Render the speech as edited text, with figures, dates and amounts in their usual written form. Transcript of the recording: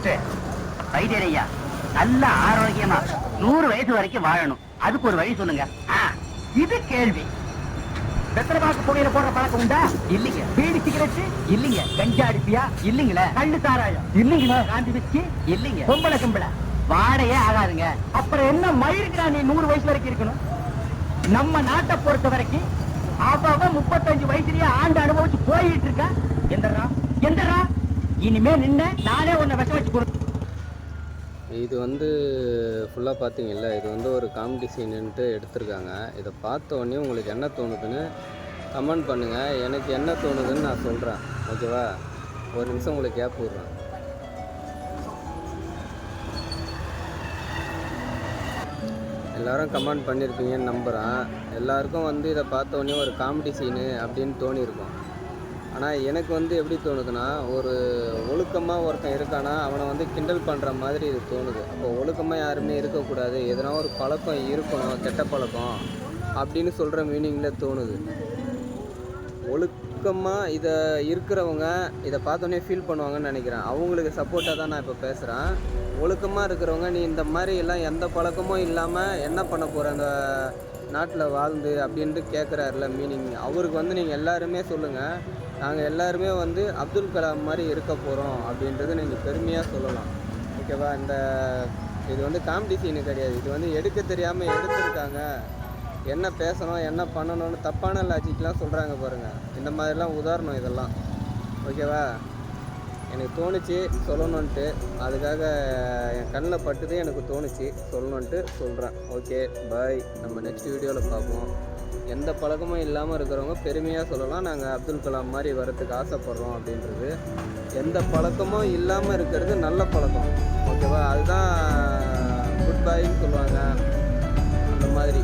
Doctor வைத்தியரையா நல்ல ஆரோக்கியமா 100 வயசு வரைக்கும் வாழணும். அதுக்கு ஒரு வழி சொல்லுங்க. இது கேள்வி. வெத்தலை பாக்கு புகையில போடுற பழக்கம் உண்டா? இல்லைங்க. பீடி சிகரெட் இல்லைங்க. கஞ்சா அடிப்பியா? இல்லைங்களே. கள்ளு சாராயம் இல்லைங்களே. காந்தி வச்சு இல்லைங்க. பொம்பளை கும்பளை வாடையே ஆகாதுங்க. அப்புறம் என்ன மயிருக்குடா நீ 100 வயசு வரைக்கும் இருக்கணும்? நம்ம நாட்டை பொறுத்த வரைக்கும் அவன் 35 வயசுலயே ஆண்டு அனுபவிச்சு போயிட்டு இருக்கா. எந்தரா இனிமே நின்ன நானே உன்னை விஷம் வச்சு கொடு. இது வந்து ஃபுல்லாக பார்த்தீங்கல்ல, இது வந்து ஒரு காமெடி சீனுன்ட்டு எடுத்திருக்காங்க. இதை பார்த்த உடனே உங்களுக்கு என்ன தோணுதுன்னு கமெண்ட் பண்ணுங்கள். எனக்கு என்ன தோணுதுன்னு நான் சொல்கிறேன். ஓகேவா? ஒரு நிமிஷம் உங்களுக்கு கேப் விட்றேன். எல்லோரும் கமெண்ட் பண்ணியிருப்பீங்கன்னு நம்புகிறேன். எல்லாருக்கும் வந்து இதை பார்த்த உடனே ஒரு காமெடி சீனு அப்படின்னு தோணியிருக்கும். ஆனால் எனக்கு வந்து எப்படி தோணுதுன்னா, ஒரு ஒழுக்கமாக ஒருத்தன் இருக்கானா அவனை வந்து கிண்டல் பண்ணுற மாதிரி இது தோணுது. அப்போ ஒழுக்கமாக யாருமே இருக்கக்கூடாது, எதனா ஒரு பழக்கம் இருக்கணும், கெட்ட பழக்கம் அப்படின்னு சொல்கிற மீனிங்கில் தோணுது. ஒழுக்கமாக இதை இருக்கிறவங்க இதை பார்த்தோன்னே ஃபீல் பண்ணுவாங்கன்னு நினைக்கிறேன். அவங்களுக்கு சப்போர்ட்டாக தான் நான் இப்போ பேசுகிறேன். ஒழுக்கமாக இருக்கிறவங்க நீ இந்த மாதிரி எல்லாம் எந்த பழக்கமும் இல்லாமல் என்ன பண்ண போகிற அந்த நாட்டில் வாழ்ந்து அப்படின்ட்டு கேட்குறாருல மீனிங். அவருக்கு வந்து நீங்கள் எல்லாருமே சொல்லுங்கள், நாங்கள் எல்லாருமே வந்து அப்துல் கலாம் மாதிரி இருக்க போகிறோம் அப்படின்றது நீங்கள் பெருமையாக சொல்லலாம். ஓகேவா? இது வந்து காமெடி சீனு கிடையாது. இது வந்து எடுக்க தெரியாமல் எடுத்துருக்காங்க. என்ன பேசணும் என்ன பண்ணணும்னு தப்பான லாஜிக்லாம் சொல்கிறாங்க பாருங்கள். இந்த மாதிரிலாம் உதாரணம் இதெல்லாம். ஓகேவா? எனக்கு தோணுச்சு சொல்லணுன்ட்டு, அதுக்காக என் கண்ணில் பட்டுது, எனக்கு தோணுச்சு சொல்லணுன்ட்டு சொல்கிறேன். ஓகே, பாய். நம்ம நெக்ஸ்ட் வீடியோவில் பார்ப்போம். எந்த பழக்கமும் இல்லாமல் இருக்கிறவங்க பெருமையாக சொல்லலாம், நாங்கள் அப்துல் கலாம் மாதிரி வரத்துக்கு ஆசைப்பட்றோம் அப்படின்றது. எந்த பழக்கமும் இல்லாமல் இருக்கிறது நல்ல பழக்கம். ஓகேவா? அதுதான் குட் பாய்ன்னு சொல்லுவாங்க. அந்த மாதிரி